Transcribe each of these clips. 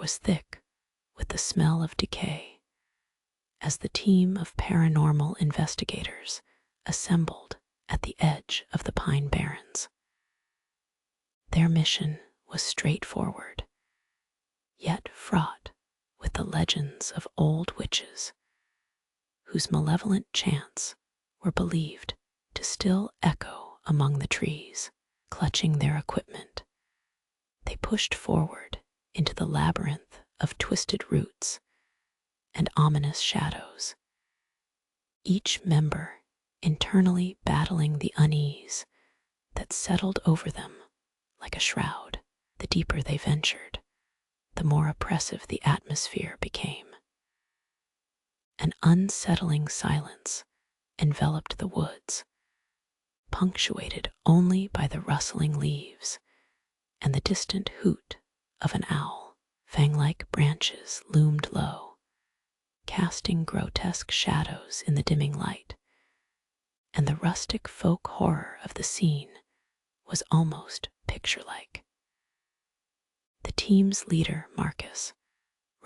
was thick with the smell of decay as the team of paranormal investigators assembled at the edge of the Pine Barrens. Their mission was straightforward, yet fraught with the legends of old witches whose malevolent chants were believed to still echo among the trees. Clutching their equipment, they pushed forward into the labyrinth of twisted roots and ominous shadows, each member internally battling the unease that settled over them like a shroud. The deeper they ventured, the more oppressive the atmosphere became. An unsettling silence enveloped the woods, punctuated only by the rustling leaves and the distant hoot of an owl. Fang-like branches loomed low, casting grotesque shadows in the dimming light, and the rustic folk horror of the scene was almost picture-like. The team's leader, Marcus,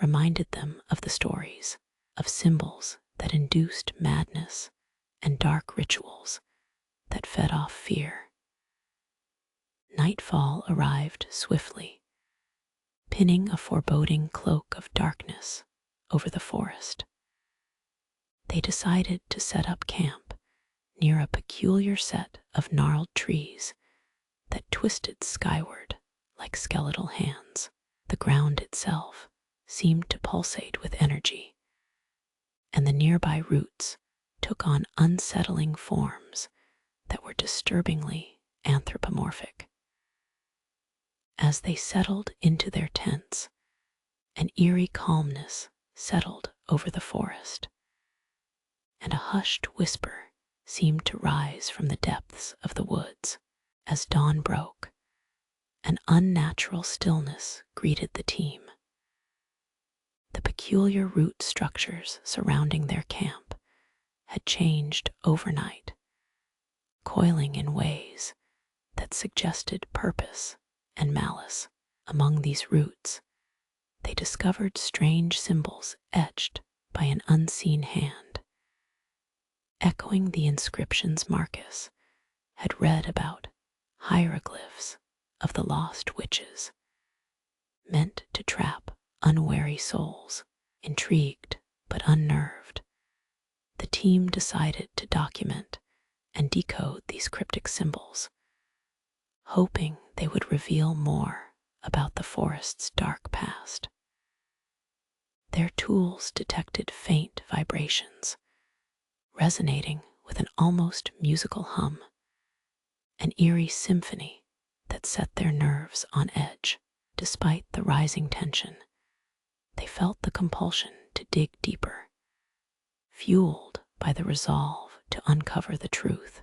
reminded them of the stories of symbols that induced madness and dark rituals that fed off fear. Nightfall arrived swiftly, pinning a foreboding cloak of darkness over the forest. They decided to set up camp near a peculiar set of gnarled trees that twisted skyward like skeletal hands. The ground itself seemed to pulsate with energy, and the nearby roots took on unsettling forms that were disturbingly anthropomorphic. As they settled into their tents, an eerie calmness settled over the forest, and a hushed whisper seemed to rise from the depths of the woods. As dawn broke, an unnatural stillness greeted the team. The peculiar root structures surrounding their camp had changed overnight, coiling in ways that suggested purpose and malice. Among these roots, they discovered strange symbols etched by an unseen hand, echoing the inscriptions Marcus had read about, hieroglyphs of the lost witches, meant to trap unwary souls. Intrigued but unnerved, the team decided to document and decode these cryptic symbols, hoping they would reveal more about the forest's dark past. Their tools detected faint vibrations, resonating with an almost musical hum, an eerie symphony that set their nerves on edge. Despite the rising tension, they felt the compulsion to dig deeper, fueled by the resolve to uncover the truth.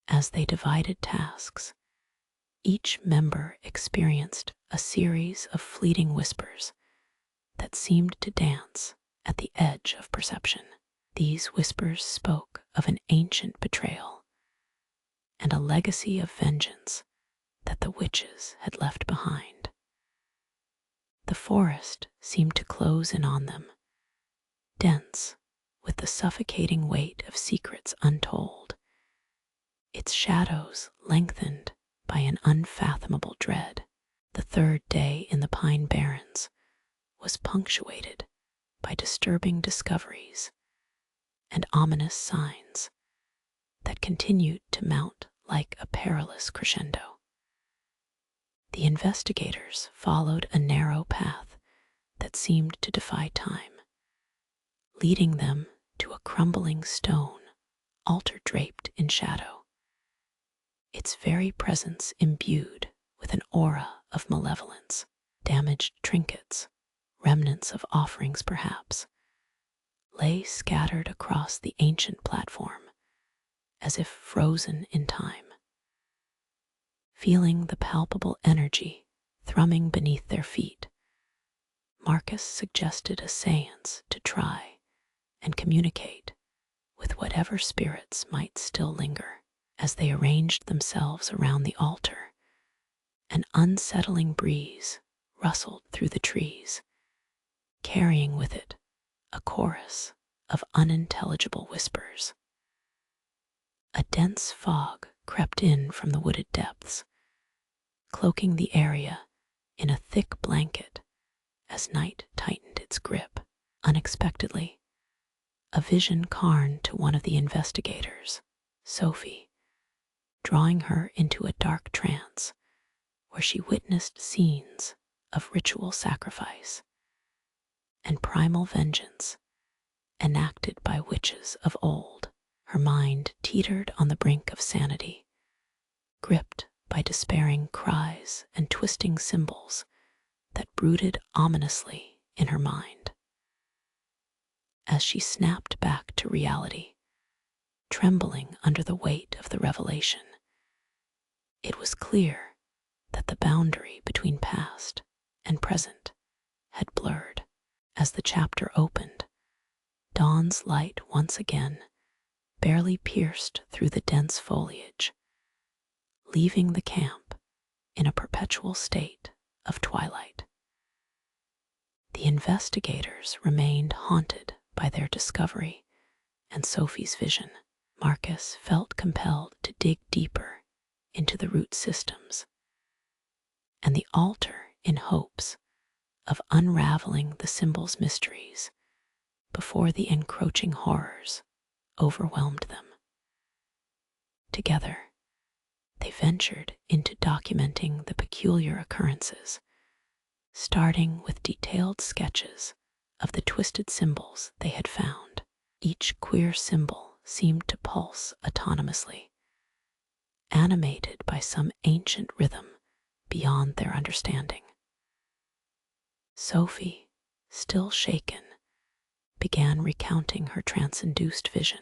As they divided tasks, each member experienced a series of fleeting whispers that seemed to dance at the edge of perception. These whispers spoke of an ancient betrayal and a legacy of vengeance that the witches had left behind. The forest seemed to close in on them, dense with the suffocating weight of secrets untold, its shadows lengthened by an unfathomable dread. The third day in the Pine Barrens was punctuated by disturbing discoveries and ominous signs that continued to mount like a perilous crescendo. The investigators followed a narrow path that seemed to defy time, leading them to a crumbling stone altar draped in shadow, its very presence imbued with an aura of malevolence. Damaged trinkets, remnants of offerings perhaps, lay scattered across the ancient platform as if frozen in time. Feeling the palpable energy thrumming beneath their feet, Marcus suggested a séance to try and communicate with whatever spirits might still linger. As they arranged themselves around the altar, an unsettling breeze rustled through the trees, carrying with it a chorus of unintelligible whispers. A dense fog crept in from the wooded depths, cloaking the area in a thick blanket as night tightened its grip. Unexpectedly, a vision carned to one of the investigators, Sophie, drawing her into a dark trance where she witnessed scenes of ritual sacrifice and primal vengeance enacted by witches of old. Her mind teetered on the brink of sanity, gripped by despairing cries and twisting symbols that brooded ominously in her mind. As she snapped back to reality, trembling under the weight of the revelation, it was clear that the boundary between past and present had blurred. As the chapter opened, dawn's light once again barely pierced through the dense foliage, leaving the camp in a perpetual state of twilight. The investigators remained haunted by their discovery and Sophie's vision. Marcus felt compelled to dig deeper into the root systems and the altar in hopes of unraveling the symbol's mysteries before the encroaching horrors overwhelmed them. Together, they ventured into documenting the peculiar occurrences, starting with detailed sketches of the twisted symbols they had found. Each queer symbol seemed to pulse autonomously, animated by some ancient rhythm beyond their understanding. Sophie, still shaken, began recounting her trance-induced vision,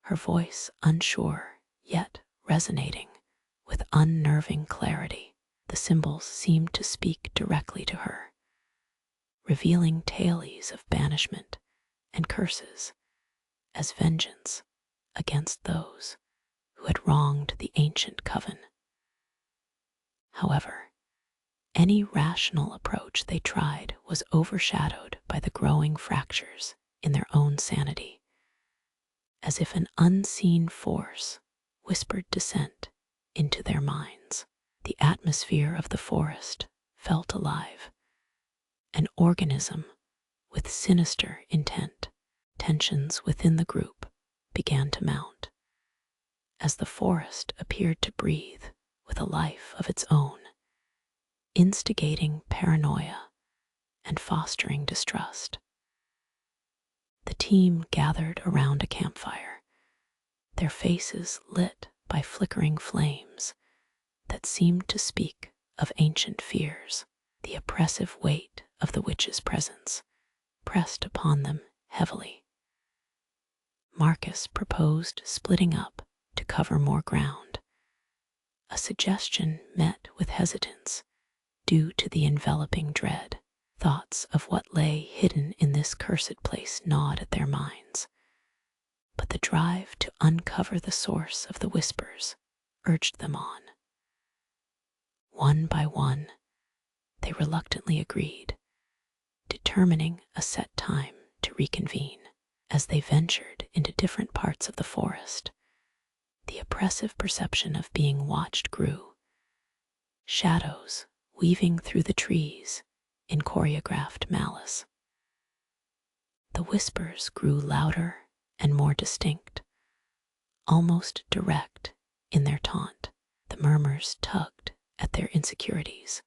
her voice unsure yet resonating with unnerving clarity. The symbols seemed to speak directly to her, revealing tales of banishment and curses as vengeance against those who had wronged the ancient coven. However, any rational approach they tried was overshadowed by the growing fractures in their own sanity, as if an unseen force whispered dissent into their minds. The atmosphere of the forest felt alive, an organism with sinister intent. Tensions within the group began to mount, as the forest appeared to breathe with a life of its own, instigating paranoia and fostering distrust. The team gathered around a campfire, their faces lit by flickering flames that seemed to speak of ancient fears. The oppressive weight of the witch's presence pressed upon them heavily. Marcus proposed splitting up to cover more ground, a suggestion met with hesitance due to the enveloping dread. Thoughts of what lay hidden in this cursed place gnawed at their minds, but the drive to uncover the source of the whispers urged them on. One by one, they reluctantly agreed, determining a set time to reconvene. As they ventured into different parts of the forest, the oppressive perception of being watched grew, shadows weaving through the trees in choreographed malice. The whispers grew louder and more distinct, almost direct in their taunt. The murmurs tugged at their insecurities,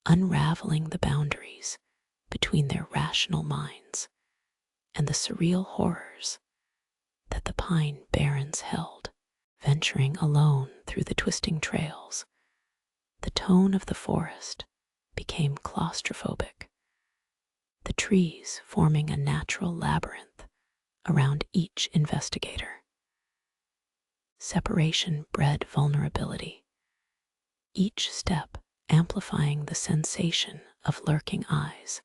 unraveling the boundaries between their rational minds and the surreal horrors that the Pine Barrens held. Venturing alone through the twisting trails, the tone of the forest became claustrophobic, the trees forming a natural labyrinth around each investigator. Separation bred vulnerability, each step amplifying the sensation of lurking eyes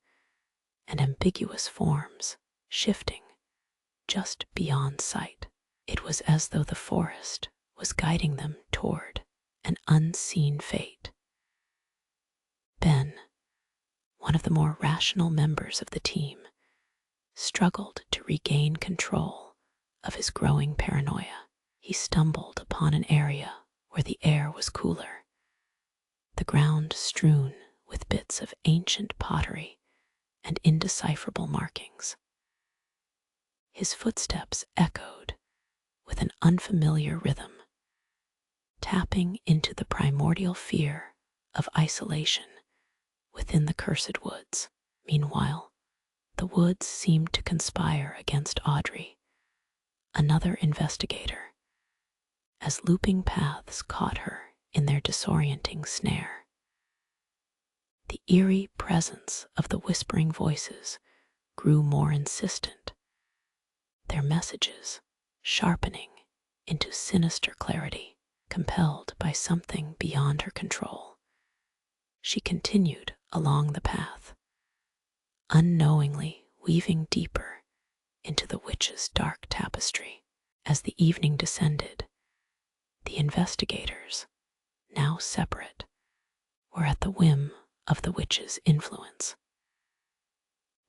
and ambiguous forms shifting just beyond sight. It was as though the forest was guiding them toward an unseen fate. Ben, one of the more rational members of the team, struggled to regain control of his growing paranoia. He stumbled upon an area where the air was cooler, the ground strewn with bits of ancient pottery and indecipherable markings. His footsteps echoed with an unfamiliar rhythm, tapping into the primordial fear of isolation within the cursed woods. Meanwhile, the woods seemed to conspire against Audrey, another investigator, as looping paths caught her in their disorienting snare. The eerie presence of the whispering voices grew more insistent, their messages sharpening into sinister clarity. Compelled by something beyond her control, she continued along the path, unknowingly weaving deeper into the witch's dark tapestry. As the evening descended, the investigators, now separate, were at the whim of the witch's influence.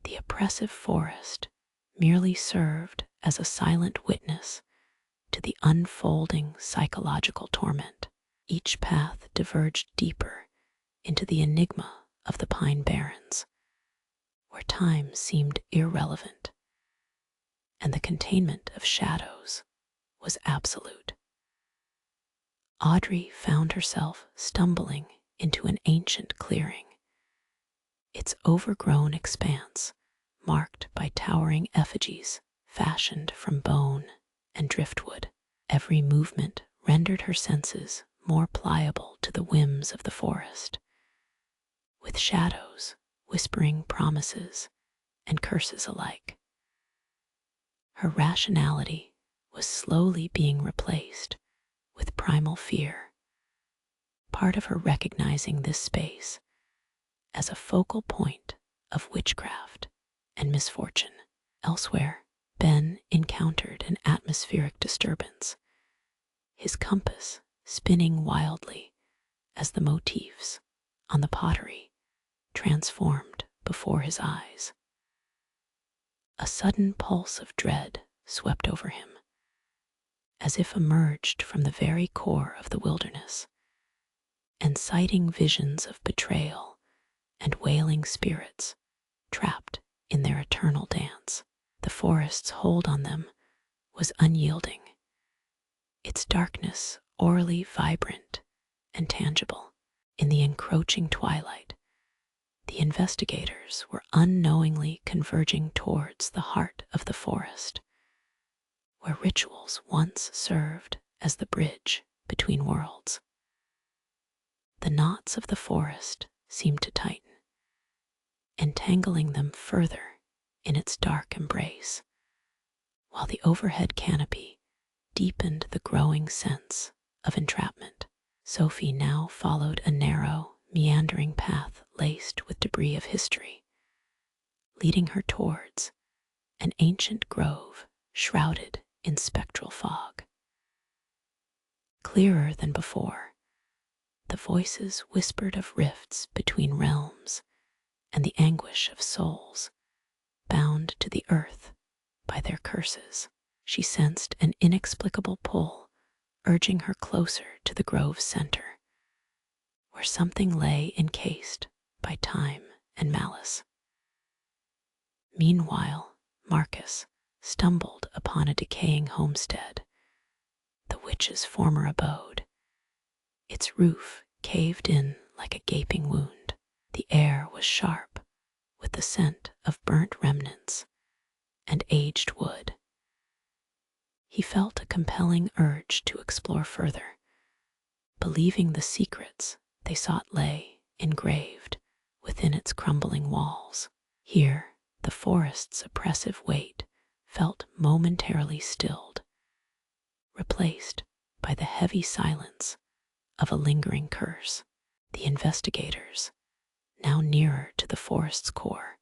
The oppressive forest merely served as a silent witness to the unfolding psychological torment. Each path diverged deeper into the enigma of the Pine Barrens, where time seemed irrelevant and the containment of shadows was absolute. Audrey found herself stumbling into an ancient clearing, its overgrown expanse marked by towering effigies fashioned from bone and driftwood. Every movement rendered her senses more pliable to the whims of the forest, with shadows whispering promises and curses alike. Her rationality was slowly being replaced with primal fear, part of her recognizing this space as a focal point of witchcraft and misfortune. Elsewhere, Ben encountered an atmospheric disturbance, his compass spinning wildly as the motifs on the pottery transformed before his eyes. A sudden pulse of dread swept over him, as if emerged from the very core of the wilderness, inciting visions of betrayal and wailing spirits trapped in their eternal dance. The forest's hold on them was unyielding, its darkness orally vibrant and tangible. In the encroaching twilight, the investigators were unknowingly converging towards the heart of the forest, where rituals once served as the bridge between worlds. The knots of the forest seemed to tighten, entangling them further in its dark embrace, while the overhead canopy deepened the growing sense of entrapment. Sophie now followed a narrow, meandering path laced with debris of history, leading her towards an ancient grove shrouded in spectral fog. Clearer than before, the voices whispered of rifts between realms and the anguish of souls bound to the earth by their curses. She sensed an inexplicable pull urging her closer to the grove's center, where something lay encased by time and malice. Meanwhile, Marcus stumbled upon a decaying homestead, the witch's former abode, its roof caved in like a gaping wound. The air was sharp with the scent of burnt remnants and aged wood. He felt a compelling urge to explore further, believing the secrets they sought lay engraved within its crumbling walls. Here, the forest's oppressive weight felt momentarily stilled, replaced by the heavy silence of a lingering curse. The investigators, now nearer to the forest's core,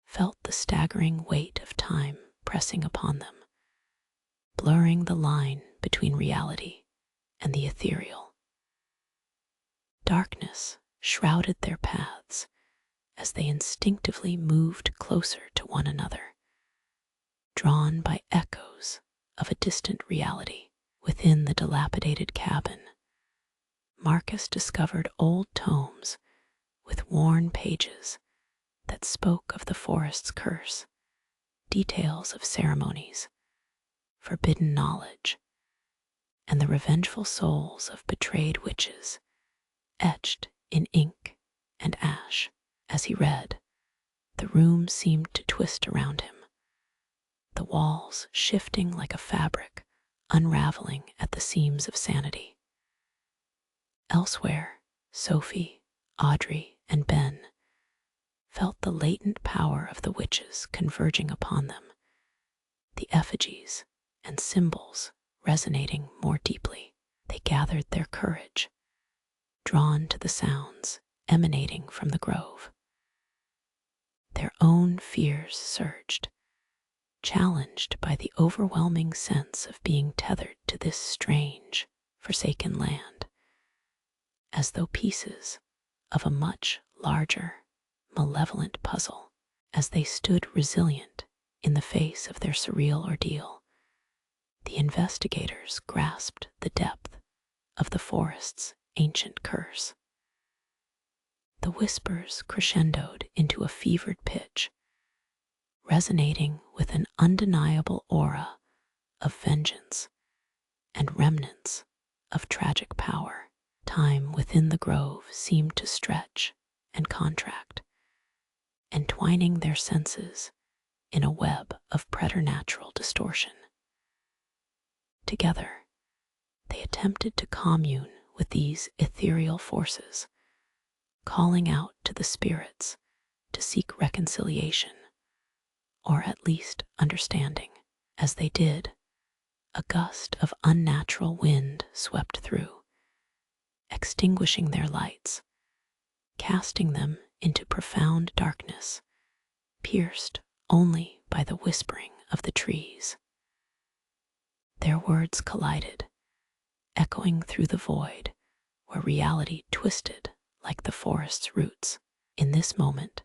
felt the staggering weight of time pressing upon them, blurring the line between reality and the ethereal. Darkness shrouded their paths as they instinctively moved closer to one another, drawn by echoes of a distant reality. Within the dilapidated cabin, Marcus discovered old tomes with worn pages that spoke of the forest's curse, details of ceremonies, forbidden knowledge, and the revengeful souls of betrayed witches etched in ink and ash. As he read, the room seemed to twist around him, the walls shifting like a fabric, unraveling at the seams of sanity. Elsewhere, Sophie, Audrey, and Ben felt the latent power of the witches converging upon them, the effigies and symbols resonating more deeply. They gathered their courage, drawn to the sounds emanating from the grove. Their own fears surged, challenged by the overwhelming sense of being tethered to this strange, forsaken land, as though pieces of a much larger, malevolent puzzle. As they stood resilient in the face of their surreal ordeal, the investigators grasped the depth of the forest's ancient curse. The whispers crescendoed into a fevered pitch, resonating with an undeniable aura of vengeance and remnants of tragic power. Time within the grove seemed to stretch and contract, entwining their senses in a web of preternatural distortion. Together, they attempted to commune with these ethereal forces, calling out to the spirits to seek reconciliation, or at least understanding. As they did, a gust of unnatural wind swept through, extinguishing their lights, casting them into profound darkness, pierced only by the whispering of the trees. Their words collided, echoing through the void where reality twisted like the forest's roots. In this moment,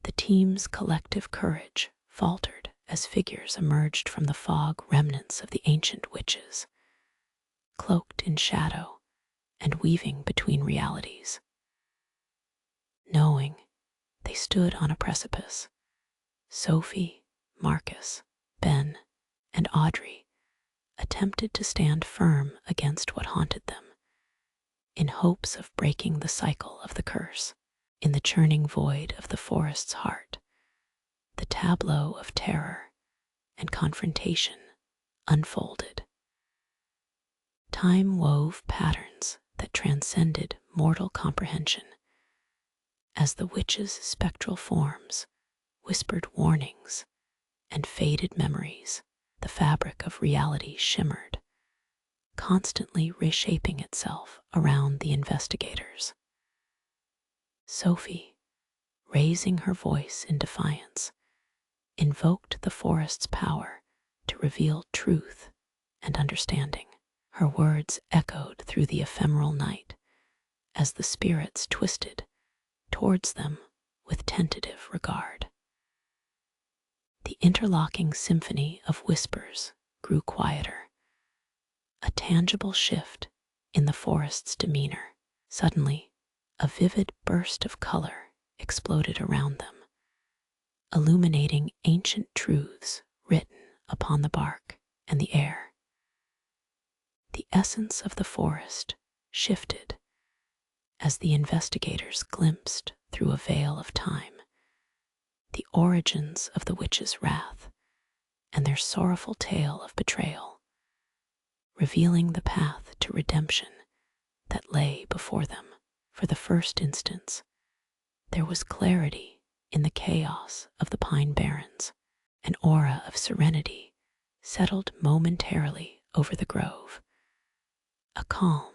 the team's collective courage faltered as figures emerged from the fog, remnants of the ancient witches, cloaked in shadow and weaving between realities. Knowing they stood on a precipice, Sophie, Marcus, Ben, and Audrey attempted to stand firm against what haunted them, in hopes of breaking the cycle of the curse. In the churning void of the forest's heart, the tableau of terror and confrontation unfolded. Time wove patterns that transcended mortal comprehension, as the witches' spectral forms whispered warnings and faded memories. The fabric of reality shimmered, constantly reshaping itself around the investigators. Sophie, raising her voice in defiance, invoked the forest's power to reveal truth and understanding. Her words echoed through the ephemeral night as the spirits twisted towards them with tentative regard. The interlocking symphony of whispers grew quieter, a tangible shift in the forest's demeanor. Suddenly, a vivid burst of color exploded around them, illuminating ancient truths written upon the bark and the air. The essence of the forest shifted as the investigators glimpsed through a veil of time the origins of the witches' wrath and their sorrowful tale of betrayal, revealing the path to redemption that lay before them. For the first instance, there was clarity in the chaos of the Pine Barrens. An aura of serenity settled momentarily over the grove, a calm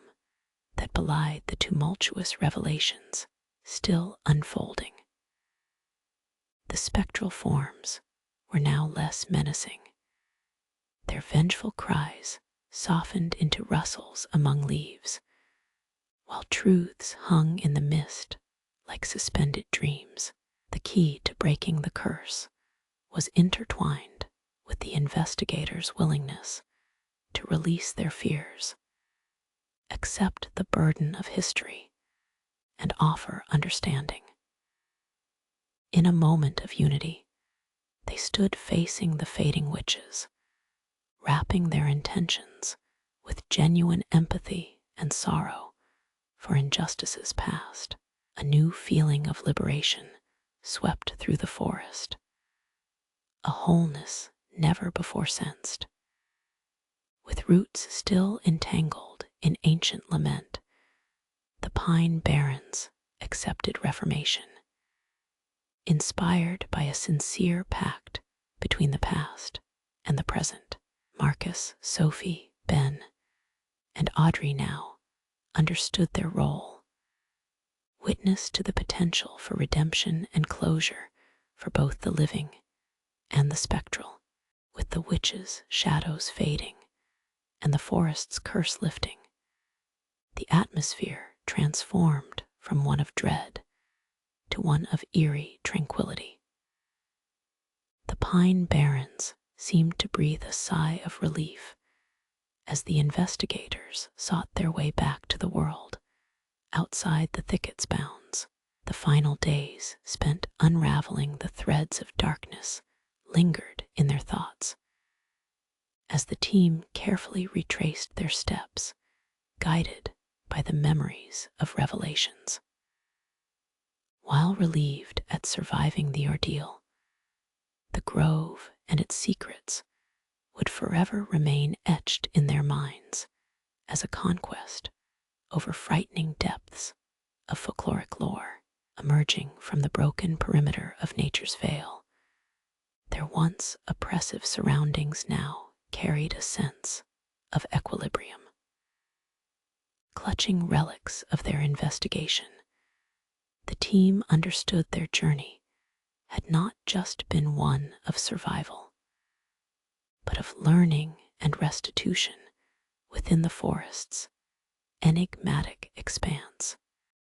that belied the tumultuous revelations still unfolding. The spectral forms were now less menacing, their vengeful cries softened into rustles among leaves, while truths hung in the mist like suspended dreams. The key to breaking the curse was intertwined with the investigators' willingness to release their fears, accept the burden of history, and offer understanding. In a moment of unity, they stood facing the fading witches, wrapping their intentions with genuine empathy and sorrow for injustices past. A new feeling of liberation swept through the forest, a wholeness never before sensed. With roots still entangled in ancient lament, the Pine Barrens accepted reformation, inspired by a sincere pact between the past and the present. Marcus, Sophie, Ben, and Audrey now understood their role, witness to the potential for redemption and closure for both the living and the spectral. With the witches' shadows fading and the forest's curse lifting, the atmosphere transformed from one of dread to one of eerie tranquility. The Pine Barrens seemed to breathe a sigh of relief as the investigators sought their way back to the world outside the thicket's bounds. The final days spent unraveling the threads of darkness lingered in their thoughts as the team carefully retraced their steps, guided by the memories of revelations. While relieved at surviving the ordeal, the grove and its secrets would forever remain etched in their minds as a conquest over frightening depths of folkloric lore. Emerging from the broken perimeter of nature's veil, their once oppressive surroundings now carried a sense of equilibrium. Clutching relics of their investigation, the team understood their journey had not just been one of survival, but of learning and restitution within the forest's enigmatic expanse.